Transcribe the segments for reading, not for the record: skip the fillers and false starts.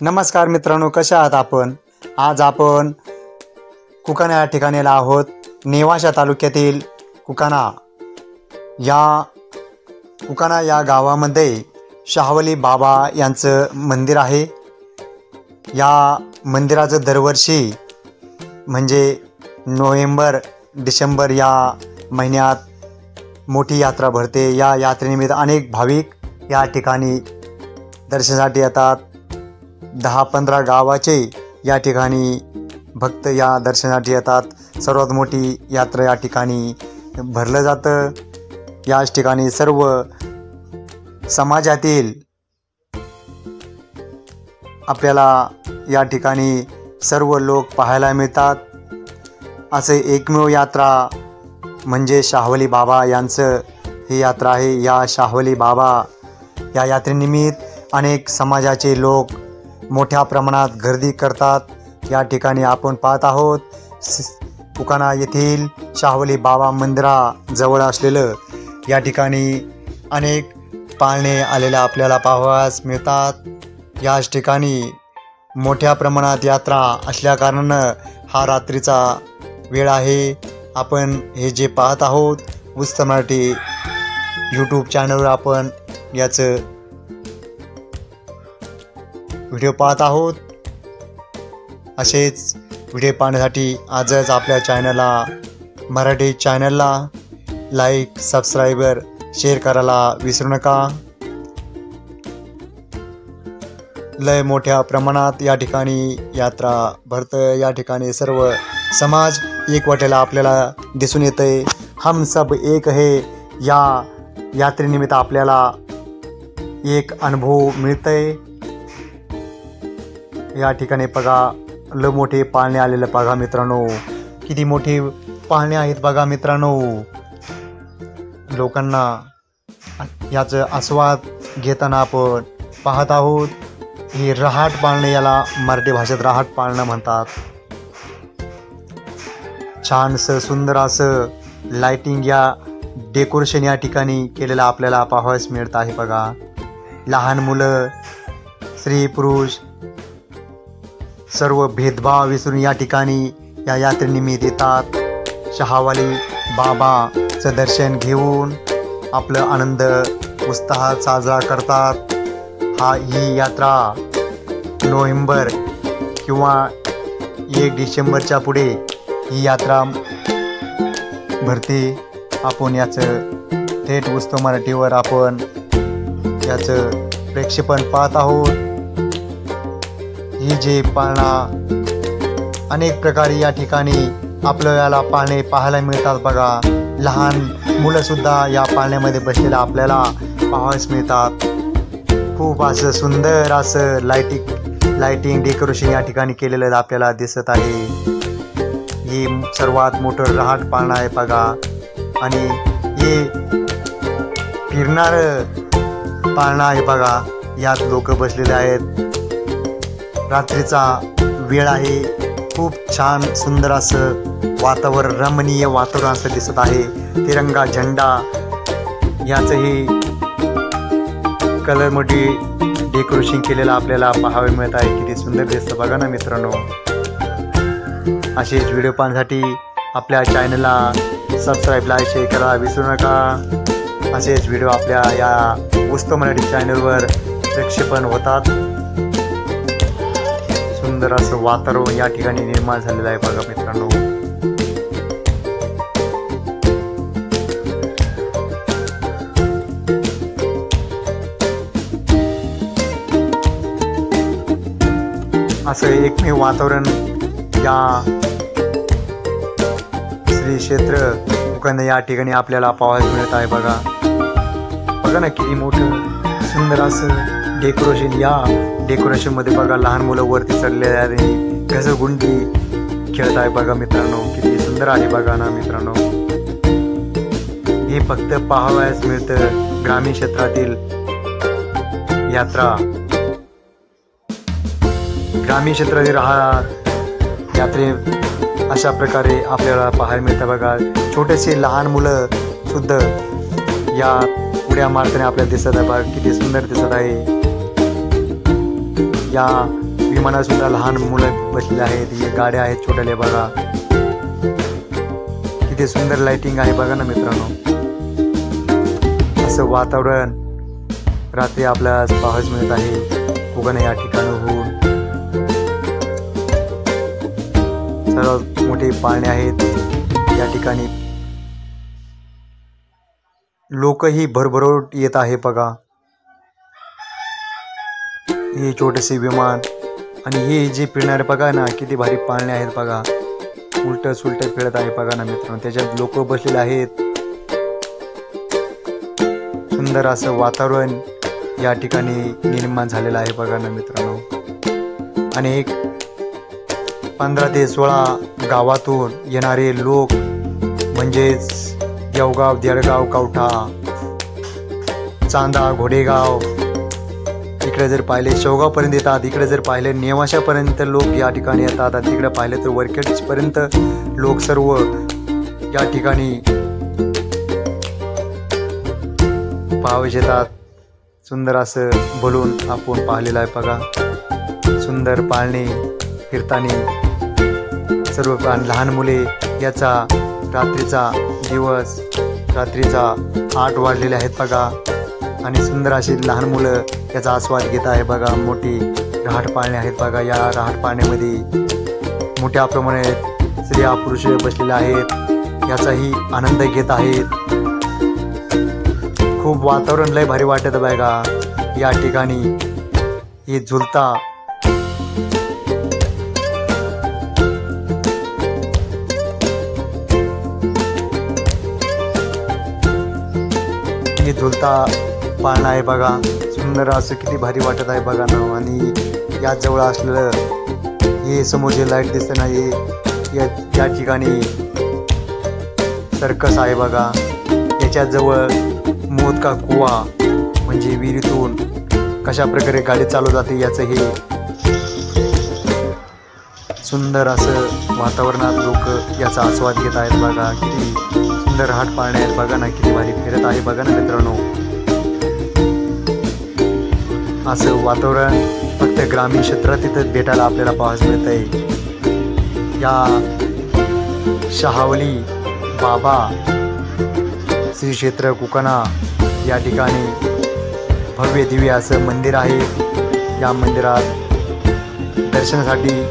नमस्कार मित्रांनो, कशा आहात आपण? आज आपण कुकाणा या ठिकाणी आहोत. नेवाशा तालुक्यातील कुकाणा या गावामध्ये शाहवली बाबा यांचं मंदिर आहे. या मंदिराचं दरवर्षी म्हणजे नोव्हेंबर डिसेंबर या महिन्यात मोठी यात्रा भरते. या यात्रेनिमित्त अनेक भाविक या ठिकाणी दर्शनासाठी येतात. 10-15 गावाचे या ठिकाणी भक्त या दर्शनासाठी येतात. सर्वात मोठी यात्रा या ठिकाणी भरलं जातं. याच ठिकाणी सर्व समाजातील आपल्याला या ठिकाणी सर्व लोक पाहायला मिळतात. असे एकमेव यात्रा म्हणजे शाहवली बाबा यांचं ही यात्रा आहे. या शाहवली बाबा या यात्रेनिमित्त अनेक समाजाचे लोक मोठ्या प्रमाणात गर्दी करतात. या ठिकाणी आपण पाहत आहोत कुकाणा येथील शाहवली बाबा मंदिराजवळ असलेलं या ठिकाणी अनेक पाळणे आलेल्या आपल्याला पाहावयास मिळतात. याच ठिकाणी मोठ्या प्रमाणात यात्रा असल्याकारणानं हा रात्रीचा वेळ आहे. आपण हे जे पाहत आहोत उस्त मराठी यूट्यूब चॅनलवर आपण याचं व्हिडिओ पाहत आहोत. असेच व्हिडिओ पाहण्यासाठी आजच आपल्या मराठी चॅनलला लाईक, सबस्क्राईबर, शेअर करायला विसरू नका. लय मोठ्या प्रमाणात या ठिकाणी यात्रा भरतं. या ठिकाणी सर्व समाज एकवटेला आपल्याला दिसून येते. हम सब एक है या यात्रेनिमित्त आपल्याला एक अनुभव मिळतंय. या ठिकाणी बघा लय मोठे पाळणे आलेले बघा मित्रांनो. किती मोठे पाळणे आहेत बघा मित्रांनो. लोकांना याचं आस्वाद घेताना आपण पाहत आहोत. हे रहाट पाळणे, याला मराठी भाषेत रहाट पाळणं म्हणतात. छानसं सुंदर असं लाइटिंग या डेकोरेशन या ठिकाणी केलेलं आपल्याला पाहावयास मिळत आहे बघा. लहान मुलं, स्त्री पुरुष सर्व भेदभाव विसरून या ठिकाणी या यात्रेनिमित्त येतात. शाहवली बाबाचं दर्शन घेऊन आपलं आनंद उत्साहात साजरा करतात. ही यात्रा नोव्हेंबर किंवा 1 डिसेंबरच्या पुढे ही यात्रा भरते. आपण याचं थेट उस्त मराठीवर आपण याचं प्रेक्षेपण पाहत आहोत. ही जे पाळणा अनेक प्रकारे या ठिकाणी आपल्याला पाळणे पाहायला मिळतात बघा. लहान मुलंसुद्धा या पाळण्यामध्ये बसलेला आपल्याला पाहावयास मिळतात. खूप असं सुंदर असं लाइटिंग डेकोरेशन या ठिकाणी केलेलं आपल्याला दिसत आहे. ही सर्वात मोठं रहाट पाळणं आहे बघा. आणि हे फिरणारं पाळणं आहे बघा. यात लोक बसलेले आहेत. रात्रीचा वेळ आहे. खूप छान सुंदर असं वातावरण, रमणीय वातावरण असं दिसत आहे. तिरंगा झेंडा याचंही कलरमध्ये डेकोरेशन केलेलं आपल्याला पाहावे मिळत आहे. किती सुंदर दिसतं बघा ना मित्रांनो. असेच व्हिडिओ पाहण्यासाठी आपल्या चॅनलला सबस्क्राईब, लाईक, शेअर करायला विसरू नका. असेच व्हिडिओ आपल्या या उस्त मराठी चॅनलवर प्रक्षेपण होतात. सुंदर असं वातावरण या ठिकाणी निर्माण झालेलं आहे बघा मित्रांनो. असं एकमेव वातावरण या श्री क्षेत्र कुकाणा या ठिकाणी आपल्याला पाहायला मिळत आहे बघा. बघा ना किती मोठं सुंदर असं डेकोरेशन. या डेकोरेशनमध्ये बघा लहान मुलं वरती चढलेले आहे, घसरगुंडी खेळत आहे बघा मित्रांनो. किती सुंदर आहे बघा ना मित्रांनो. हे फक्त पाहावयास मिळतं ग्रामीण क्षेत्रातील यात्रा. ग्रामीण क्षेत्रातील यात्रे अशा प्रकारे आपल्याला पाहायला मिळतं बघा. छोटेसे लहान मुलं सुद्धा या उड्या मारताना आपल्याला दिसत आहे बघा. किती सुंदर दिसत आहे. या विमानात सुद्धा लहान मुलं बसलेली आहेत. हे गाड्या आहेत छोट्याले बघा. किती सुंदर लाइटिंग आहे बघा ना मित्रांनो. असं वातावरण रात्री आपल्याला पाहायला मिळत आहे कोकण या ठिकाणाहून. सर्वात मोठे पाळणे आहेत या ठिकाणी. लोकही भरभरोट येत आहे बघा. हे छोटेसे विमान आणि हे जे फिरणारे बघा ना किती भारी पाळणे आहेत बघा. उलट सुलट फिरत आहे बघा ना मित्रांनो. त्याच्यात लोक बसलेले आहेत. सुंदर असं वातावरण या ठिकाणी निर्माण झालेलं आहे बघा ना मित्रांनो. आणि 15 ते 16 गावातून येणारे लोक म्हणजेच देवगाव, देडगाव, कवठा, चांदा, घोडेगाव, इकडे जर पाहिले शेवगावपर्यंत येतात. इकडे जर पाहिले नेवाशापर्यंत लोक या ठिकाणी येतात. आणि तिकडे पाहिले तर वरखेडपर्यंत लोक सर्व या ठिकाणी पाहावे येतात. सुंदर असं बलून आपण पाहिलेलं आहे बघा. सुंदर पाळणे फिरताना सर्व लहान मुले याचा रात्रीचा दिवस रात्रीचा 8 वाजलेले आहेत बघा. आणि सुंदर अशी लहान मुलं याचा आस्वाद घेत आहे बघा. मोठी रहाट पाळणे आहेत बघा. या रहाट पाळण्यामध्ये मोठ्या प्रमाणात स्त्रिया पुरुष बसलेले आहेत. याचाही आनंद घेत आहेत. खूप वातावरण लय भारी वाटत बघा या ठिकाणी. हे झुलता पाळणं आहे बघा. सुंदर असं किती भारी वाटत आहे बघा ना. आणि या जवळ असलेलं हे समोर जे लाईट दिसते ना हे या ठिकाणी सर्कस आहे बघा. याच्या जवळ मोदका कुवा म्हणजे विहिरीतून कशा प्रकारे गाडी चालू जाते याचं हे सुंदर असं वातावरणात लोक याचा आस्वाद घेत आहेत बघा. किती सुंदर रहाट पाळणे आहेत बघा ना. किती भारी फिरत आहे बघा ना मित्रांनो. असं वातावरण फक्त ग्रामीण क्षेत्रात तिथं भेटायला आपल्याला पाहायला मिळत आहे. या शहावली बाबा श्री क्षेत्र कोकणा या ठिकाणी भव्य दिव्य असं मंदिर आहे. या मंदिरात दर्शनासाठी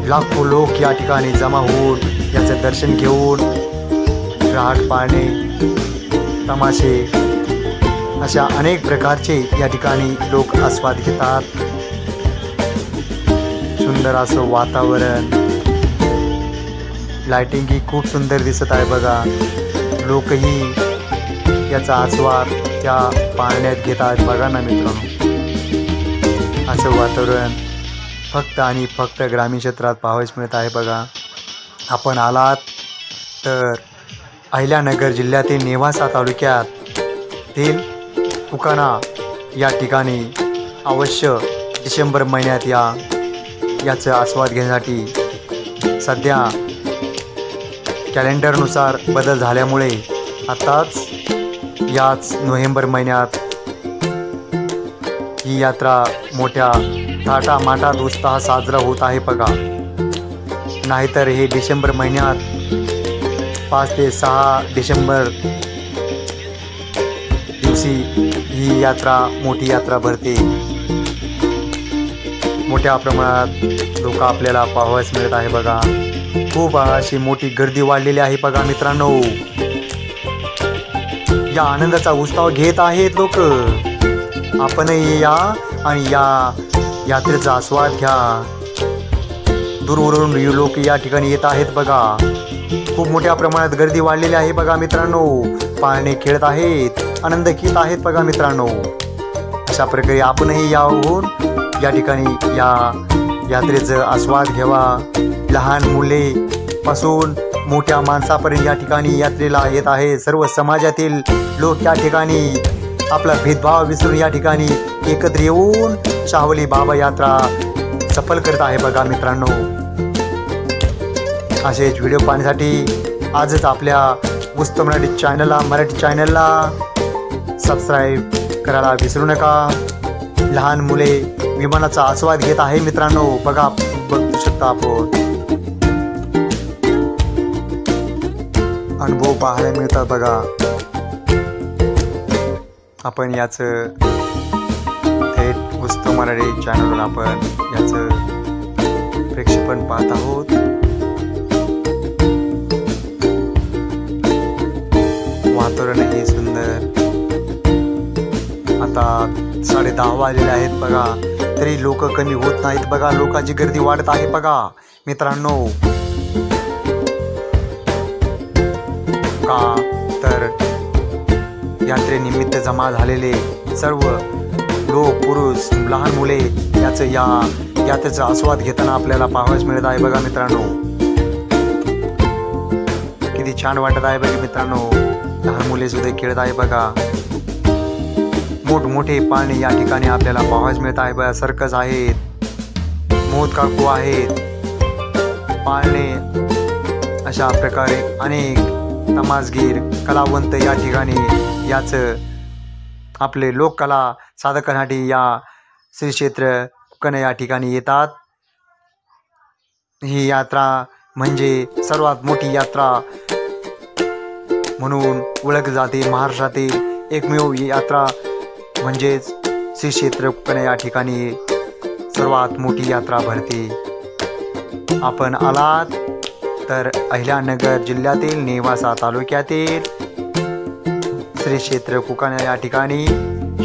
लाखो लोक या ठिकाणी जमा होऊन याचं दर्शन घेऊन रहाट पाळणे तमाशे अशा अनेक प्रकारचे या ठिकाणी लोक आस्वाद घेतात. सुंदर असं वातावरण लाइटिंग ही खूप सुंदर दिसत आहे बघा. लोकही याचा आस्वाद त्या पाळण्यात घेत आहेत बघा ना मित्रांनो. असं वातावरण फक्त आणि फक्त ग्रामीण क्षेत्रात पाहावयास मिळत आहे बघा. आपण आलात तर अहिल्यानगर जिल्ह्यातील नेवासा तालुक्यातील कोकणा या ठिकाणी अवश्य डिसेंबर महिन्यात याचा आस्वाद घेण्यासाठी सध्या कॅलेंडरनुसार बदल झाल्यामुळे आताच याच नोव्हेंबर महिन्यात ही यात्रा मोठ्या थाटामाटात उत्साह साजरा होत आहे बघा. नाहीतर हे डिसेंबर महिन्यात 5 ते 6 डिसेंबर दिवशी ही यात्रा मोठी यात्रा भरते. मोठ्या प्रमाणात लोक आपल्याला पाहावयास मिळत आहे बघा. खूप अशी मोठी गर्दी वाढलेली आहे बघा मित्रांनो. या आनंदाचा उत्सव घेत आहेत लोक. आपणही या आणि या यात्रेचा आस्वाद घ्या. दूरवरून लोक या ठिकाणी येत आहेत बघा. खूप मोठ्या प्रमाणात गर्दी वाढलेली आहे बघा मित्रांनो. पाळणे खेळत आहेत, आनंद घेत आहेत बघा मित्रांनो. अशा प्रकारे आपणही याहून या ठिकाणी या यात्रेचा आस्वाद घ्यावा. लहान मुले पासून मोठ्या माणसापर्यंत या ठिकाणी यात्रेला येत आहे. सर्व समाजातील लोक या ठिकाणी आपला भेदभाव विसरून या ठिकाणी एकत्र येऊन शाहवली बाबा यात्रा सफल करत आहे बघा मित्रांनो. असेच व्हिडिओ पाहण्यासाठी आजच आपल्या उस्त मराठी चॅनलला सबस्क्राईब करायला विसरू नका. लहान मुले विमानाचा आस्वाद घेत आहे मित्रांनो. बघू शकता आपण अनुभव पाहायला मिळतात बघा. आपण याचं थेट उत्सव मराठी चॅनलवर आपण याचं प्रेक्षेपण पाहत आहोत. वातावरणही सुंदर. आता 10:30 वाजलेले आहेत बघा, तरी लोक कमी होत नाहीत बघा. लोकांची गर्दी वाढत आहे बघा मित्रांनो. का तर यात्रेनिमित्त जमा झालेले सर्व लोक, पुरुष, लहान मुले यात्रेचा आस्वाद घेताना आपल्याला पाहावयास मिळत आहे बघा मित्रांनो. किती छान वाटत आहे बघा मित्रांनो. लहान मुले सुद्धा खेळत आहे बघा. मोठमोठे पाळणे या ठिकाणी आपल्याला पाहावयास मिळत आहे बघा. सर्कस आहेत, मोद काकू आहेत, पाळणे, अशा प्रकारे अनेक तमासगीर कलावंत या ठिकाणी याचं आपले लोककला सादर या श्री क्षेत्र कोकण या ठिकाणी येतात. ही यात्रा म्हणजे सर्वात मोठी यात्रा म्हणून ओळखली जाते. महाराष्ट्रातील एकमेव यात्रा म्हणजेच श्री क्षेत्र कोकण या ठिकाणी सर्वात मोठी यात्रा भरते. आपण आलात तर अहिल्यानगर जिल्ह्यातील नेवासा तालुक्यातील श्री क्षेत्र कोकण या ठिकाणी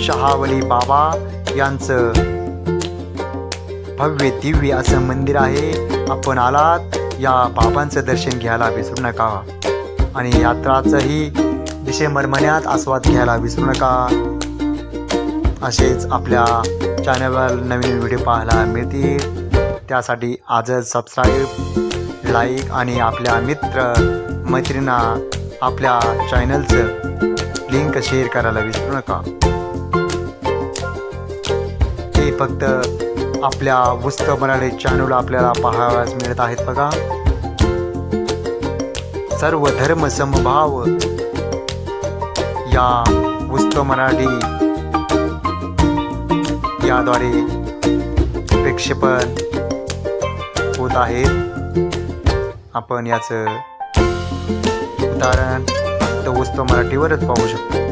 शहावली बाबा यांचं भव्य दिव्य असं मंदिर आहे. आपण आलात या बाबांचं दर्शन घ्यायला विसरू नका आणि यात्राचंही डिसेंबर महिन्यात आस्वाद घ्यायला विसरू नका. असेच आपल्या चॅनलवर नवीन व्हिडिओ पाहायला मिळतील. त्यासाठी आजच सबस्क्राईब, लाईक आणि आपल्या मित्र मैत्रिणींना आपल्या चॅनलचं लिंक शेअर करायला विसरू नका. हे फक्त आपल्या उत्सव मराठी चॅनल आपल्याला पाहावयास मिळत आहेत बघा. सर्व धर्म समभाव या उत्सव मराठी याद्वारे प्रेक्षेपण होत आहेत. आपण याचं उदाहरण फक्त उत्सव मराठीवरच पाहू शकतो.